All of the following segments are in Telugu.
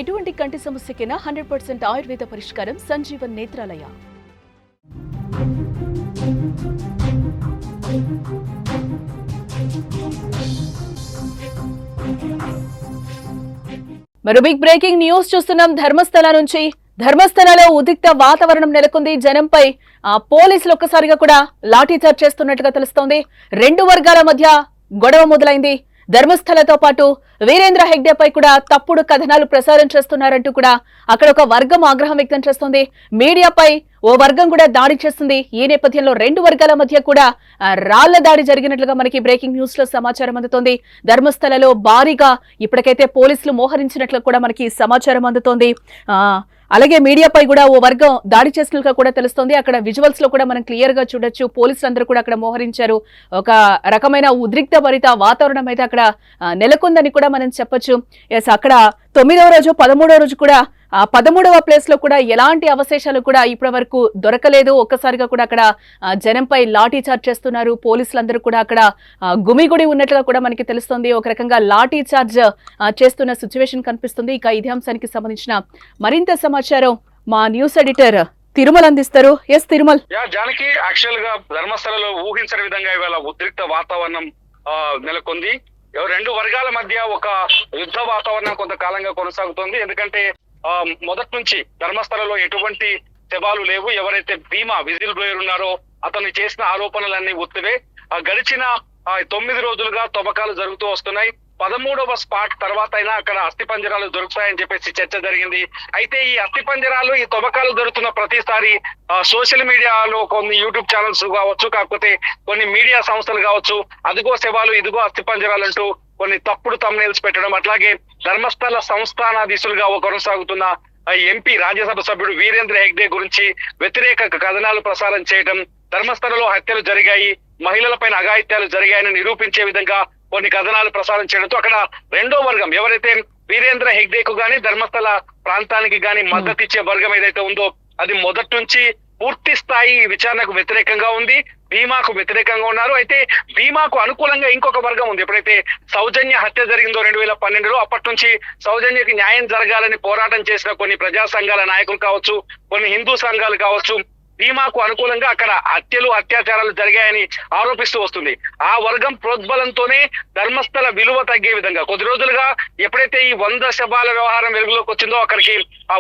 ఎటువంటి కంటి సమస్యకైనా 100% ఆయుర్వేద పరిష్కారం సంజీవన్ నేత్రాలయ. మరో బిగ్ బ్రేకింగ్ న్యూస్ చూస్తున్నాం. ధర్మస్థల నుంచి. ధర్మస్థలలో ఉద్రిక్త వాతావరణం నెలకొంది. జనంపై పోలీసులు ఒక్కసారిగా కూడా లాఠీచార్జ్ చేస్తున్నట్టుగా తెలుస్తోంది. రెండు వర్గాల మధ్య గొడవ మొదలైంది. ధర్మస్థలతో పాటు వీరేంద్ర హెగ్డేపై కూడా తప్పుడు కథనాలు ప్రసారం చేస్తున్నారంటూ కూడా అక్కడ ఒక వర్గం ఆగ్రహం వ్యక్తం చేస్తోంది. మీడియాపై ఓ వర్గం కూడా దాడి చేస్తుంది. ఈ నేపథ్యంలో రెండు వర్గాల మధ్య కూడా రాళ్ల దాడి జరిగినట్లుగా మనకి బ్రేకింగ్ న్యూస్ లో సమాచారం అందుతోంది. ధర్మస్థలలో భారీగా ఇప్పటికైతే పోలీసులు మోహరించినట్లు కూడా మనకి సమాచారం అందుతోంది. అలాగే మీడియాపై కూడా ఓ వర్గం దాడి చేసినట్లుగా కూడా తెలుస్తోంది. అక్కడ విజువల్స్ లో కూడా మనం క్లియర్ గా చూడొచ్చు. పోలీసులందరూ కూడా అక్కడ మోహరించారు. ఒక రకమైన ఉద్రిక్త భరిత వాతావరణం అయితే అక్కడ నెలకొందని కూడా మనం చెప్పొచ్చు. ఎస్, అక్కడ 9వ రోజు 13వ రోజు కూడా 13వ ప్లేస్ లో కూడా ఎలాంటి అవశేషాలు కూడా ఇప్పటి వరకు దొరకలేదు. ఒక్కసారిగా కూడా అక్కడ జనంపై లాఠీ చార్జ్ చేస్తున్నారు. పోలీసులందరూ కూడా అక్కడ గుమిగుడి ఉన్నట్లుగా కూడా మనకి తెలుస్తుంది. ఒక రకంగా లాఠీ చార్జ్ చేస్తున్న సిచ్యువేషన్ కనిపిస్తుంది. ఇక ఇదే అంశానికి సంబంధించిన మరింత సమాచారం మా న్యూస్ ఎడిటర్ తిరుమల అందిస్తారు. ఎస్ తిరుమల్. జానకి, యాక్చువల్ గా ధర్మస్థలలో ఊహించని విధంగా ఇవాళ ఉద్రిక్త వాతావరణం నెలకొంది. రెండు వర్గాల మధ్య ఒక యుద్ధ వాతావరణం కొంతకాలంగా కొనసాగుతోంది. ఎందుకంటే మొదటి నుంచి ధర్మస్థలలో ఎటువంటి శవాలు లేవు. ఎవరైతే భీమా విజిల్ బ్లోయర్ ఉన్నారో అతను చేసిన ఆరోపణలన్నీ ఉత్తివే. గడిచిన 9 రోజులుగా తవ్వకాలు జరుగుతూ వస్తున్నాయి. 13వ స్పాట్ తర్వాత అయినా అక్కడ అస్థిపంజరాలు దొరుకుతాయని చెప్పేసి చర్చ జరిగింది. అయితే ఈ అస్థిపంజరాలు, ఈ తవ్వకాలు జరుగుతున్న ప్రతిసారి సోషల్ మీడియాలో కొన్ని యూట్యూబ్ ఛానల్స్ కావచ్చు, కాకపోతే కొన్ని మీడియా సంస్థలు కావచ్చు, అదిగో శవాలు ఇదిగో అస్థిపంజరాలు అంటూ కొన్ని తప్పుడు థంబ్నెయిల్స్ పెట్టడం, అట్లాగే ధర్మస్థల సంస్థానాధీశులుగా కొనసాగుతున్న ఎంపీ రాజ్యసభ సభ్యుడు వీరేంద్ర హెగ్డే గురించి వ్యతిరేక కథనాలు ప్రసారం చేయడం, ధర్మస్థలలో హత్యలు జరిగాయి, మహిళలపైన అఘాయిత్యాలు జరిగాయని నిరూపించే విధంగా కొన్ని కథనాలు ప్రసారం చేయడంతో అక్కడ రెండో వర్గం ఎవరైతే వీరేంద్ర హెగ్డేకు గాని ధర్మస్థల ప్రాంతానికి గాని మద్దతు ఇచ్చే వర్గం ఏదైతే ఉందో అది మొదటి నుంచి పూర్తి స్థాయి విచారణకు వ్యతిరేకంగా ఉంది. భీమాకు వ్యతిరేకంగా ఉన్నారు. అయితే భీమాకు అనుకూలంగా ఇంకొక వర్గం ఉంది. ఎప్పుడైతే సౌజన్య హత్య జరిగిందో 2012లో అప్పటి నుంచి సౌజన్యకి న్యాయం జరగాలని పోరాటం చేసిన కొన్ని ప్రజా సంఘాల నాయకులు కావచ్చు, కొన్ని హిందూ సంఘాలు కావచ్చు, భీమాకు అనుకూలంగా అక్కడ హత్యలు అత్యాచారాలు జరిగాయని ఆరోపిస్తూ వస్తుంది. ఆ వర్గం ప్రోద్బలంతోనే ధర్మస్థల విలువ తగ్గే విధంగా కొద్ది రోజులుగా ఎప్పుడైతే ఈ 100 శవాల వ్యవహారం వెలుగులోకి వచ్చిందో అక్కడికి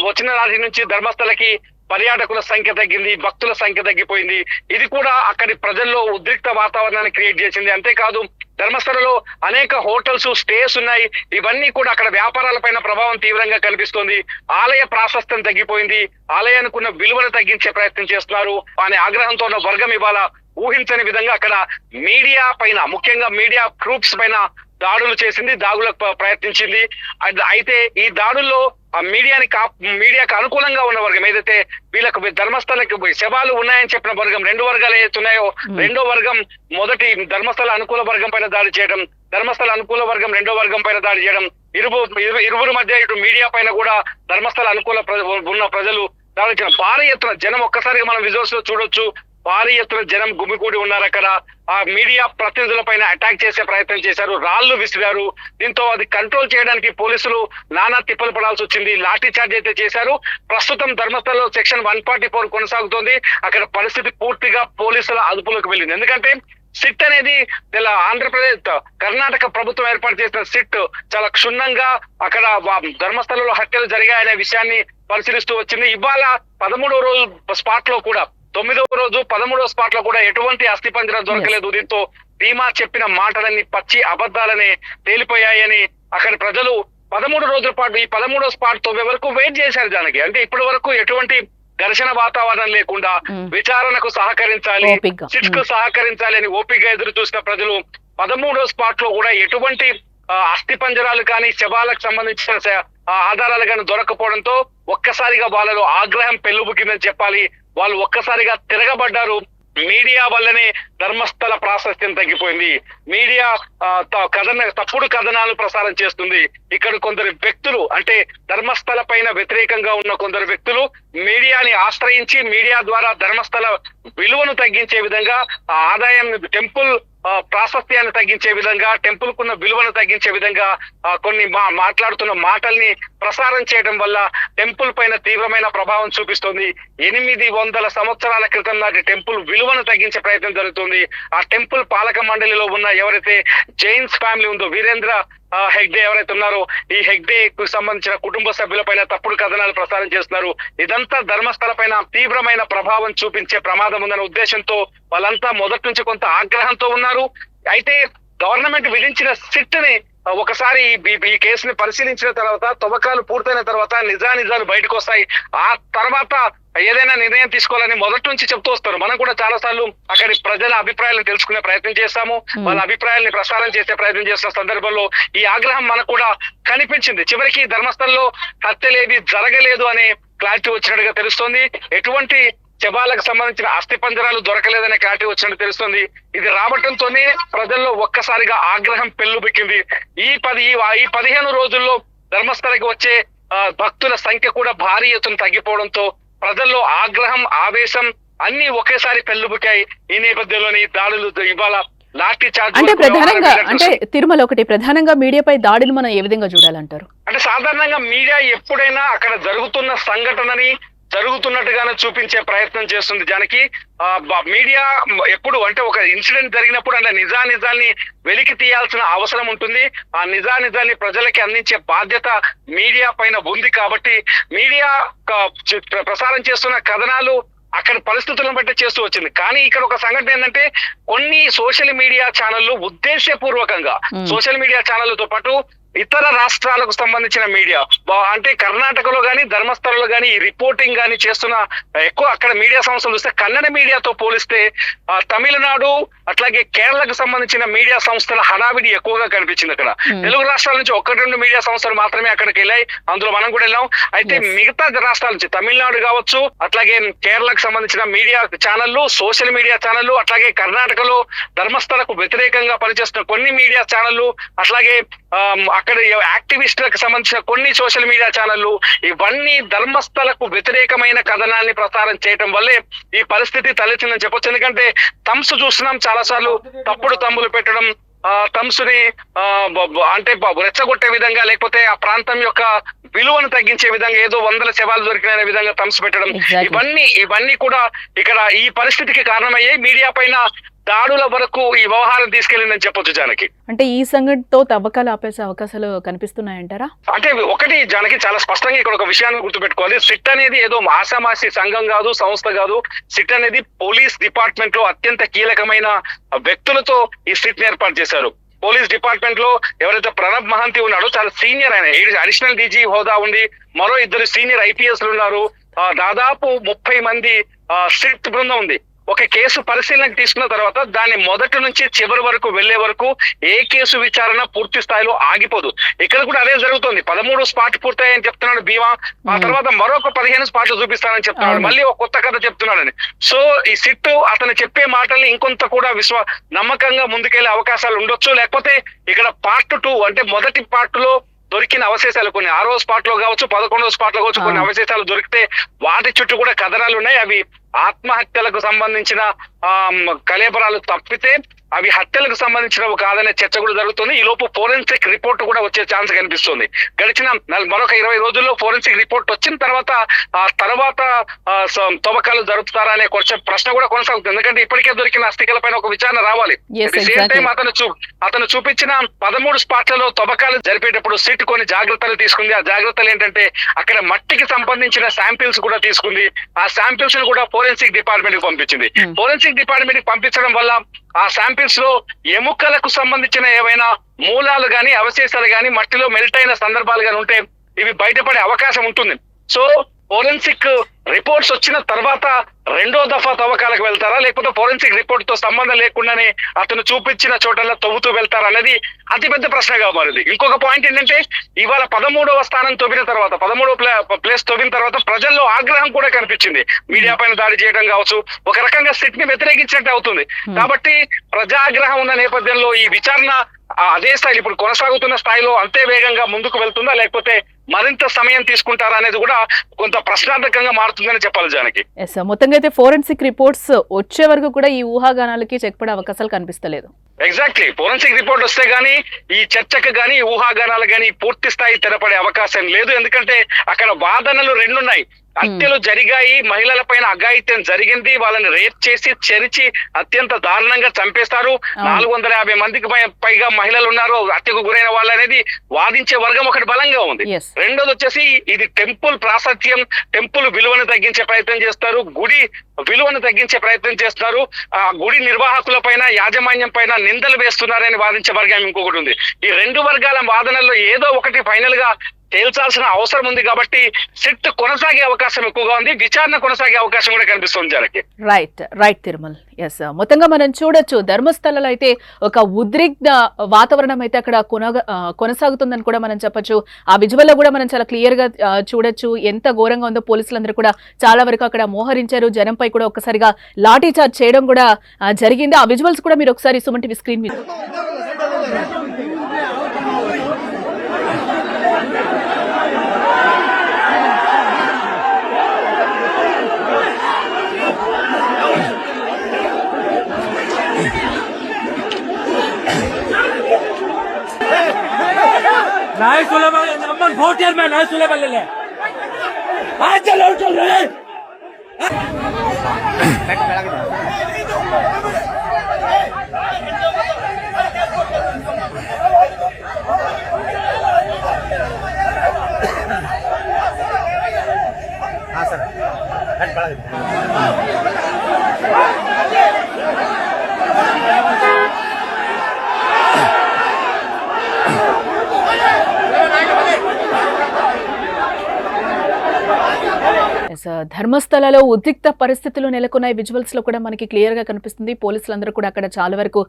వచ్చిన నాటి నుంచి ధర్మస్థలకి పర్యాటకుల సంఖ్య తగ్గింది, భక్తుల సంఖ్య తగ్గిపోయింది. ఇది కూడా అక్కడి ప్రజల్లో ఉద్రిక్త వాతావరణాన్ని క్రియేట్ చేసింది. అంతేకాదు ధర్మస్థలలో అనేక హోటల్స్, స్టేస్ ఉన్నాయి. ఇవన్నీ కూడా అక్కడ వ్యాపారాలపైన ప్రభావం తీవ్రంగా కనిపిస్తోంది. ఆలయ ప్రాశస్త్యం తగ్గిపోయింది. ఆలయానికి ఉన్న విలువను తగ్గించే ప్రయత్నం చేస్తున్నారు అనే ఆగ్రహంతో ఉన్న వర్గం ఇవాళ ఊహించని విధంగా అక్కడ మీడియా పైన, ముఖ్యంగా మీడియా గ్రూప్స్ పైన దాడులు చేసింది, దాడులకు ప్రయత్నించింది. అయితే ఈ దాడుల్లో ఆ మీడియాకు అనుకూలంగా ఉన్న వర్గం ఏదైతే వీళ్ళకు ధర్మస్థలకి శవాలు ఉన్నాయని చెప్పిన వర్గం, రెండు వర్గాలు ఏతున్నాయో రెండో వర్గం మొదటి ధర్మస్థల అనుకూల వర్గం పైన దాడి చేయడం, ధర్మస్థల అనుకూల వర్గం రెండో వర్గం పైన దాడి చేయడం, ఇరువురు మధ్య ఇటు మీడియా పైన కూడా ధర్మస్థల అనుకూల ఉన్న ప్రజలు దాడి చేయడం. భారీ ఎత్తున జనం ఒక్కసారిగా మనం విజువల్స్ లో చూడొచ్చు. భారీ ఎత్తున జనం గుమికూడి ఉన్నారు. అక్కడ ఆ మీడియా ప్రతినిధుల పైన అటాక్ చేసే ప్రయత్నం చేశారు, రాళ్లు విసిరారు. దీంతో అది కంట్రోల్ చేయడానికి పోలీసులు నానా తిప్పలు పడాల్సి వచ్చింది. లాఠీ చార్జ్ అయితే చేశారు. ప్రస్తుతం ధర్మస్థలలో సెక్షన్ 144 కొనసాగుతోంది. అక్కడ పరిస్థితి పూర్తిగా పోలీసుల అదుపులోకి వెళ్ళింది. ఎందుకంటే సిట్ అనేది ఆంధ్రప్రదేశ్, కర్ణాటక ప్రభుత్వం ఏర్పాటు చేసిన సిట్ చాలా క్షుణ్ణంగా అక్కడ ధర్మస్థలలో హత్యలు జరిగాయనే విషయాన్ని పరిశీలిస్తూ వచ్చింది. ఇవాళ 13వ రోజు స్పాట్ లో కూడా, 9వ రోజు 13వ స్పాట్ లో కూడా ఎటువంటి అస్థిపంజరం దొరకలేదు. దీంతో భీమా చెప్పిన మాటలన్నీ పచ్చి అబద్ధాలనే తేలిపోయాయని అక్కడ ప్రజలు 13 రోజుల పాటు ఈ 13వ స్పాట్ తో వరకు వెయిట్ చేశారు. దానికి అంటే ఇప్పటి వరకు ఎటువంటి ఘర్షణ వాతావరణం లేకుండా విచారణకు సహకరించాలి, సిట్ కు సహకరించాలి అని ఓపిక ఎదురు చూసిన ప్రజలు 13వ స్పాట్ లో కూడా ఎటువంటి అస్థిపంజరాలు కానీ శవాలకు సంబంధించిన ఆధారాలు కానీ దొరకపోవడంతో ఒక్కసారిగా వాళ్ళలో ఆగ్రహం పెళ్ళుబుకిందని చెప్పాలి. వాళ్ళు ఒక్కసారిగా తిరగబడ్డారు. మీడియా వల్లనే ధర్మస్థల ప్రాశస్త్యం తగ్గిపోయింది. మీడియా తప్పుడు కథనాలు ప్రసారం చేస్తుంది. ఇక్కడ కొందరు వ్యక్తులు, అంటే ధర్మస్థల పైన వ్యతిరేకంగా ఉన్న కొందరు వ్యక్తులు మీడియాని ఆశ్రయించి మీడియా ద్వారా ధర్మస్థల విలువను తగ్గించే విధంగా ఆదాయం, టెంపుల్ ప్రాశస్త్యాన్ని తగ్గించే విధంగా, టెంపుల్ కున్న విలువను తగ్గించే విధంగా కొన్ని మాట్లాడుతున్న మాటల్ని ప్రసారం చేయడం వల్ల టెంపుల్ పైన తీవ్రమైన ప్రభావం చూపిస్తుంది. 800 సంవత్సరాల క్రితం నాటి టెంపుల్ విలువను తగ్గించే ప్రయత్నం జరుగుతుంది. ఆ టెంపుల్ పాలక మండలిలో ఉన్న ఎవరైతే జైన్స్ ఫ్యామిలీ ఉందో, వీరేంద్ర హెగ్డే ఎవరైతే ఉన్నారో, ఈ హెగ్డే కు సంబంధించిన కుటుంబ సభ్యులపైన తప్పుడు కథనాలు ప్రసారం చేస్తున్నారు. ఇదంతా ధర్మస్థల పైన తీవ్రమైన ప్రభావం చూపించే ప్రమాదం ఉందనే ఉద్దేశంతో వాళ్ళంతా మొదటి నుంచి కొంత ఆగ్రహంతో ఉన్నారు. అయితే గవర్నమెంట్ విధించిన సిట్ ని ఒకసారి ఈ కేసుని పరిశీలించిన తర్వాత, తవ్వకాలు పూర్తయిన తర్వాత నిజాలు బయటకు వస్తాయి. ఆ తర్వాత ఏదైనా నిర్ణయం తీసుకోవాలని మొదటి నుంచి చెప్తూ వస్తారు. మనం కూడా చాలా సార్లు అక్కడి ప్రజల అభిప్రాయాలను తెలుసుకునే ప్రయత్నం చేస్తాము, వాళ్ళ అభిప్రాయాల్ని ప్రసారం చేసే ప్రయత్నం చేస్తున్న సందర్భంలో ఈ ఆగ్రహం మనకు కూడా కనిపించింది. చివరికి ధర్మస్థలంలో హత్యలేవి జరగలేదు అనే క్లారిటీ వచ్చినట్టుగా తెలుస్తోంది. ఎటువంటి శవాలకు సంబంధించిన అస్థి పంజరాలు దొరకలేదనే క్లారిటీ వచ్చినట్టు తెలుస్తుంది. ఇది రావటంతోనే ప్రజల్లో ఒక్కసారిగా ఆగ్రహం పెల్లుబిక్కింది. ఈ 15 రోజుల్లో ధర్మస్థలకి వచ్చే భక్తుల సంఖ్య కూడా భారీ ఎత్తున తగ్గిపోవడంతో ప్రజల్లో ఆగ్రహం, ఆవేశం అన్ని ఒకేసారి పెల్లుబికాయి. ఈ నేపథ్యంలోని దాడులు ఇవాళ లాఠీ చార్జ్ అంటే ప్రధానంగా తిరుమల ఒకటి ప్రధానంగా మీడియాపై దాడులు మనం ఏ విధంగా చూడాలంటారు? అంటే సాధారణంగా మీడియా ఎప్పుడైనా అక్కడ జరుగుతున్న సంఘటనని జరుగుతున్నట్టుగానే చూపించే ప్రయత్నం చేస్తుంది. జానకి, మీడియా ఎప్పుడు అంటే ఒక ఇన్సిడెంట్ జరిగినప్పుడు అంటే నిజాల్ని వెలికి తీయాల్సిన అవసరం ఉంటుంది. ఆ నిజాల్ని ప్రజలకి అందించే బాధ్యత మీడియా పైన ఉంది. కాబట్టి మీడియా ప్రసారం చేస్తున్న కథనాలు అక్కడ పరిస్థితులను బట్టి చేస్తూ వచ్చింది. కానీ ఇక్కడ ఒక సంఘటన ఏంటంటే, కొన్ని సోషల్ మీడియా ఛానళ్లు ఉద్దేశపూర్వకంగా సోషల్ మీడియా ఛానళ్లతో పాటు ఇతర రాష్ట్రాలకు సంబంధించిన మీడియా అంటే కర్ణాటకలో గానీ, ధర్మస్థలంలో గానీ ఈ రిపోర్టింగ్ గానీ చేస్తున్న ఎక్కువ అక్కడ మీడియా సంస్థలు చూస్తే కన్నడ మీడియాతో పోలిస్తే తమిళనాడు అట్లాగే కేరళకు సంబంధించిన మీడియా సంస్థల హడావిడి ఎక్కువగా కనిపించింది. అక్కడ తెలుగు రాష్ట్రాల నుంచి 1-2 మీడియా సంస్థలు మాత్రమే అక్కడికి వెళ్ళాయి. అందులో మనం కూడా వెళ్ళాం. అయితే మిగతా రాష్ట్రాల నుంచి తమిళనాడు కావచ్చు, అట్లాగే కేరళకు సంబంధించిన మీడియా ఛానళ్లు, సోషల్ మీడియా ఛానళ్లు, అట్లాగే కర్ణాటకలో ధర్మస్థలకు వ్యతిరేకంగా పనిచేస్తున్న కొన్ని మీడియా ఛానళ్లు, అట్లాగే అక్కడ యాక్టివిస్టులకు సంబంధించిన కొన్ని సోషల్ మీడియా ఛానళ్లు, ఇవన్నీ ధర్మస్థలకు వ్యతిరేకమైన కథనాల్ని ప్రసారం చేయడం వల్లే ఈ పరిస్థితి తలెత్తిందని చెప్పొచ్చు. ఎందుకంటే థమ్స్ చూస్తున్నాం చాలా సార్లు, తప్పుడు తంబులు పెట్టడం, థమ్స్ ని అంటే రెచ్చగొట్టే విధంగా, లేకపోతే ఆ ప్రాంతం యొక్క విలువను తగ్గించే విధంగా, ఏదో 100 శవాలు దొరికిన విధంగా థమ్స్ పెట్టడం, ఇవన్నీ కూడా ఇక్కడ ఈ పరిస్థితికి కారణమయ్యాయి. మీడియా పైన దాడుల వరకు ఈ వ్యవహారం తీసుకెళ్లిందని చెప్పొచ్చు జానకి. అంటే ఈ సంఘటనతో తవ్వకాలు ఆపేసే అవకాశాలు కనిపిస్తున్నాయంటారా? అంటే ఒకటి జానకి, చాలా స్పష్టంగా ఇక్కడ ఒక విషయాన్ని గుర్తుపెట్టుకోవాలి. సిట్ అనేది ఏదో ఆషామాషి సంఘం కాదు, సంస్థ కాదు. సిట్ అనేది పోలీస్ డిపార్ట్మెంట్ లో అత్యంత కీలకమైన వ్యక్తులతో ఈ సిట్ ని ఏర్పాటు చేశారు. పోలీస్ డిపార్ట్మెంట్ లో ఎవరైతే ప్రణబ్ మహంతి ఉన్నాడో చాలా సీనియర్, ఆయన అడిషనల్ డీజీ హోదా ఉంది. మరో 2 సీనియర్ ఐపీఎస్ ఉన్నారు. దాదాపు 30 మంది సిట్ బృందం ఉంది. ఒక కేసు పరిశీలనకు తీసుకున్న తర్వాత దాన్ని మొదటి నుంచి చివరి వరకు వెళ్లే వరకు ఏ కేసు విచారణ పూర్తి స్థాయిలో ఆగిపోదు. ఇక్కడ కూడా అదే జరుగుతుంది. 13 స్పాట్ పూర్తయ్యని చెప్తున్నాడు భీమా, ఆ తర్వాత మరొక 15 స్పాట్లు చూపిస్తానని చెప్తున్నాడు, మళ్ళీ ఒక కొత్త కథ చెప్తున్నాడని. సో ఈ సిట్ అతను చెప్పే మాటల్ని ఇంకొంత కూడా నమ్మకంగా ముందుకెళ్లే అవకాశాలు ఉండొచ్చు. లేకపోతే ఇక్కడ పార్ట్ 2 అంటే మొదటి పార్ట్ లో దొరికిన అవశేషాలు కొన్ని 6వ స్పాట్ లో కావచ్చు, 11వ స్పాట్ లో కావచ్చు, కొన్ని అవశేషాలు దొరికితే వాటి చుట్టూ కూడా కథనాలు ఉన్నాయి. అవి ఆత్మహత్యలకు సంబంధించిన కలేబరాలు తప్పితే అవి హత్యలకు సంబంధించినవి కాదనే చర్చ కూడా జరుగుతుంది. ఈ లోపు ఫోరెన్సిక్ రిపోర్ట్ కూడా వచ్చే ఛాన్స్ కనిపిస్తుంది. గడిచిన మరొక 20 రోజుల్లో ఫోరెన్సిక్ రిపోర్ట్ వచ్చిన తర్వాత తవ్వకాలు జరుపుతారా అనే ప్రశ్న కూడా కొనసాగుతుంది. ఎందుకంటే ఇప్పటికే దొరికిన అస్థికల పైన ఒక విచారణ రావాలి. సేమ్ టైం అతను చూపించిన 13 స్పాట్లలో తవ్వకాలు జరిపేటప్పుడు సిట్ కొన్ని జాగ్రత్తలు తీసుకుంది. ఆ జాగ్రత్తలు ఏంటంటే అక్కడ మట్టికి సంబంధించిన శాంపిల్స్ కూడా తీసుకుంది. ఆ శాంపిల్స్ ను కూడా ఫోరెన్సిక్ డిపార్ట్మెంట్ కి పంపించింది. ఫోరెన్సిక్ డిపార్ట్మెంట్ కి పంపించడం వల్ల ఆ శాంపిల్స్ లో ఎముకలకు సంబంధించిన ఏవైనా మూలాలు గాని, అవశేషాలు గాని, మట్టిలో మెల్ట్ అయిన సందర్భాలు గాని ఉంటే ఇవి బయటపడే అవకాశం ఉంటుంది. సో ఫోరెన్సిక్ రిపోర్ట్స్ వచ్చిన తర్వాత 2వ దఫా తవ్వకాలకు వెళ్తారా, లేకపోతే ఫోరెన్సిక్ రిపోర్ట్ తో సంబంధం లేకుండానే అతను చూపించిన చోటల్లో తవ్వుతూ వెళ్తారా అనేది అతిపెద్ద ప్రశ్నగా మారింది. ఇంకొక పాయింట్ ఏంటంటే, ఇవాళ 13వ స్థానం తవ్విన తర్వాత, 13వ ప్లేస్ తవ్విన తర్వాత ప్రజల్లో ఆగ్రహం కూడా కనిపించింది. మీడియా పైన దాడి చేయడం కావచ్చు, ఒక రకంగా సిట్ ని వ్యతిరేకించినట్టు అవుతుంది. కాబట్టి ప్రజాగ్రహం ఉన్న నేపథ్యంలో ఈ విచారణ అదే స్థాయిలో ఇప్పుడు కొనసాగుతున్న స్థాయిలో అంతే వేగంగా ముందుకు వెళ్తుందా, లేకపోతే మరింత సమయం తీసుకుంటారా అనేది కూడా కొంత ప్రశ్నార్థకంగా మారుతుందని చెప్పాలి జానకి. మొత్తంగా అయితే ఫోరెన్సిక్ రిపోర్ట్స్ వచ్చే వరకు కూడా ఈ ఊహాగానాలకి చెక్ పడే అవకాశాలు కనిపిస్తలేదు. ఎగ్జాక్ట్లీ ఫోరెన్సిక్ రిపోర్ట్ వస్తే గానీ ఈ చర్చకు గానీ ఊహాగానాలు గానీ పూర్తి స్థాయి తెరపడే అవకాశం లేదు. ఎందుకంటే అక్కడ వాదనలు రెండున్నాయి. హత్యలు జరిగాయి, మహిళల పైన అఘాయిత్యం జరిగింది, వాళ్ళని రేప్ చేసి చెరిచి అత్యంత దారుణంగా చంపేస్తారు, 450 మందికి పైగా మహిళలు ఉన్నారు హత్యకు గురైన వాళ్ళు అనేది వాదించే వర్గం ఒకటి బలంగా ఉంది. రెండోది వచ్చేసి ఇది టెంపుల్ ప్రాశస్త్యం, టెంపుల్ విలువను తగ్గించే ప్రయత్నం చేస్తారు, గుడి విలువను తగ్గించే ప్రయత్నం చేస్తున్నారు, ఆ గుడి నిర్వాహకుల పైన యాజమాన్యం పైన నిందలు వేస్తున్నారని వాదించే వర్గం ఇంకొకటి ఉంది. ఈ రెండు వర్గాల వాదనల్లో ఏదో ఒకటి ఫైనల్ గా తేల్చాల్సిన అవసరం ఉంది. కాబట్టి సిట్ కొనసాగే అవకాశం ఎక్కువగా ఉంది, విచారణ కొనసాగే అవకాశం కూడా కనిపిస్తుంది జనకి. రైట్ తిరుమల్. ఎస్, మొత్తంగా మనం చూడొచ్చు ధర్మస్థలలో అయితే ఒక ఉద్రిక్త వాతావరణం అయితే అక్కడ కొనసాగుతుందని కూడా మనం చెప్పొచ్చు. ఆ విజువల్ లో కూడా మనం చాలా క్లియర్ గా చూడొచ్చు ఎంత ఘోరంగా ఉందో. పోలీసులందరూ కూడా చాలా వరకు అక్కడ మోహరించారు, జనంపై కూడా ఒక్కసారిగా లాఠీ చార్జ్ చేయడం కూడా జరిగింది. ఆ విజువల్స్ కూడా మీరు ఒకసారి సుమన్ టీవీ స్క్రీన్ మీద नहीं सुले वाले नंबर वोटर में नहीं सुले वाले ले आज चल रहे हाँ सर हट पड़ा ధర్మస్థలలో ఉద్రిక్త పరిస్థితులు నెలకొన్నాయి. విజువల్స్ లో కూడా మనకి క్లియర్ గా కనిపిస్తుంది. పోలీసులందరూ కూడా అక్కడ చాలా వరకు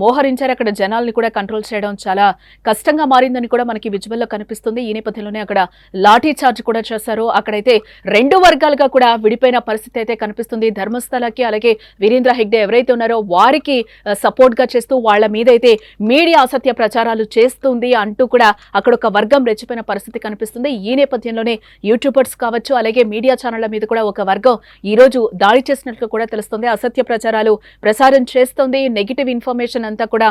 మోహరించారు. అక్కడ జనాల్ని కూడా కంట్రోల్ చేయడం చాలా కష్టంగా మారిందని కూడా మనకి విజువల్ లో కనిపిస్తుంది. ఈ నేపథ్యంలోనే అక్కడ లాఠీ చార్జ్ కూడా చేశారు. అక్కడైతే రెండు వర్గాలుగా కూడా విడిపోయిన పరిస్థితి అయితే కనిపిస్తుంది. ధర్మస్థలకి అలాగే వీరేంద్ర హెగ్డే ఎవరైతే ఉన్నారో వారికి సపోర్ట్ గా చేస్తూ వాళ్ళ మీద అయితే మీడియా అసత్య ప్రచారాలు చేస్తుంది అంటూ కూడా అక్కడ ఒక వర్గం రెచ్చిపోయిన పరిస్థితి కనిపిస్తుంది. ఈ నేపథ్యంలోనే యూట్యూబర్స్ కావచ్చు అలాగే మీడియా ఛానళ్ల మీద కూడా ఒక వర్గం ఈ రోజు దాడి చేసినట్లు కూడా తెలుస్తుంది. అసత్య ప్రచారాలు ప్రసారం చేస్తుంది, నెగిటివ్ ఇన్ఫర్మేషన్ అంతా కూడా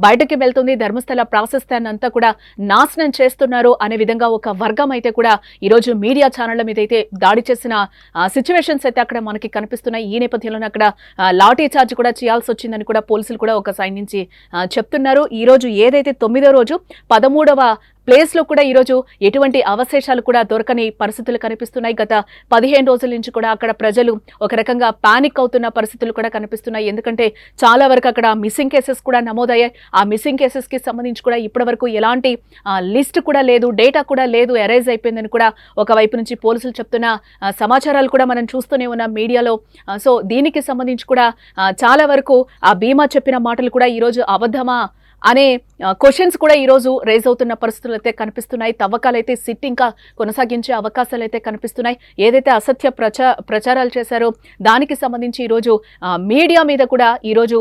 బయటకి వెళ్తుంది, ధర్మస్థల ప్రాశస్త్యాన్ని అంతా కూడా నాశనం చేస్తున్నారు అనే విధంగా ఒక వర్గం అయితే కూడా ఈ రోజు మీడియా ఛానళ్ల మీద అయితే దాడి చేసిన సిచ్యువేషన్స్ అయితే అక్కడ మనకి కనిపిస్తున్నాయి. ఈ నేపథ్యంలోనే అక్కడ లాఠీ చార్జ్ కూడా చేయాల్సి వచ్చిందని కూడా పోలీసులు కూడా ఒక సైడ్ నుంచి చెప్తున్నారు. ఈ రోజు ఏదైతే 9వ రోజు 13వ ప్లేస్ లో కూడా ఈరోజు ఎటువంటి అవశేషాలు కూడా దొరకని పరిస్థితులు కనిపిస్తున్నాయి. గత 15 రోజుల నుంచి కూడా అక్కడ ప్రజలు ఒక రకంగా పానిక్ అవుతున్న పరిస్థితులు కూడా కనిపిస్తున్నాయి. ఎందుకంటే చాలా వరకు అక్కడ మిస్సింగ్ కేసెస్ కూడా నమోదయ్యాయి. ఆ మిస్సింగ్ కేసెస్ కి సంబంధించి కూడా ఇప్పటి వరకు ఎలాంటి లిస్ట్ కూడా లేదు, డేటా కూడా లేదు, ఎరైజ్ అయిపోయిందని కూడా ఒకవైపు నుంచి పోలీసులు చెప్తున్న సమాచారాలు కూడా మనం చూస్తూనే ఉన్నాం మీడియాలో. సో దీనికి సంబంధించి కూడా చాలా వరకు ఆ బీమా చెప్పిన మాటలు కూడా ఈరోజు అబద్ధమా అనే క్వశ్చన్స్ కూడా ఈ రోజు రేజ్ అవుతున్న పరిస్థితులు అయితే కనిపిస్తున్నాయి. తవ్వకాలైతే సిట్ ఇంకా కొనసాగించే అవకాశాలు అయితే కనిపిస్తున్నాయి. ఏదైతే అసత్య ప్రచారాలు చేశారో దానికి సంబంధించి ఈరోజు మీడియా మీద కూడా ఈరోజు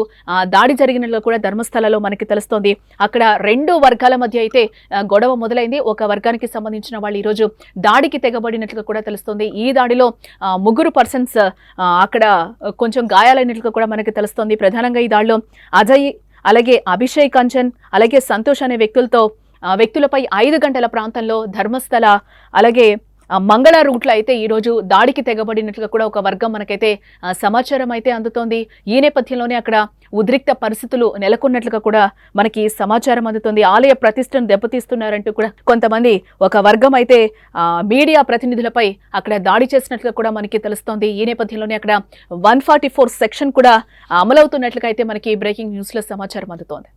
దాడి జరిగినట్లు కూడా ధర్మస్థలలో మనకి తెలుస్తోంది. అక్కడ రెండు వర్గాల మధ్య అయితే గొడవ మొదలైంది. ఒక వర్గానికి సంబంధించిన వాళ్ళు ఈరోజు దాడికి తెగబడినట్లుగా కూడా తెలుస్తోంది. ఈ దాడిలో 3 పర్సన్స్ అక్కడ కొంచెం గాయాలైనట్లుగా కూడా మనకి తెలుస్తోంది. ప్రధానంగా ఈ దాడిలో అజయ్ అలాగే అభిషేక్ కంచన్ అలాగే సంతోష్ అనే వ్యక్తులపై 5 గంటల ప్రాంతంలో ధర్మస్థల అలాగే మంగళ రూట్లో అయితే ఈరోజు దాడికి తెగబడినట్లుగా కూడా ఒక వర్గం మనకైతే సమాచారం అయితే అందుతోంది. ఈ నేపథ్యంలోనే అక్కడ ఉద్రిక్త పరిస్థితులు నెలకొన్నట్లుగా కూడా మనకి సమాచారం అందుతోంది. ఆలయ ప్రతిష్టను దెబ్బతీస్తున్నారంటూ కూడా కొంతమంది ఒక వర్గం అయితే మీడియా ప్రతినిధులపై అక్కడ దాడి చేసినట్లుగా కూడా మనకి తెలుస్తోంది. ఈ నేపథ్యంలోనే అక్కడ 144 సెక్షన్ కూడా అమలవుతున్నట్లుగా అయితే మనకి బ్రేకింగ్ న్యూస్ లో సమాచారం అందుతోంది.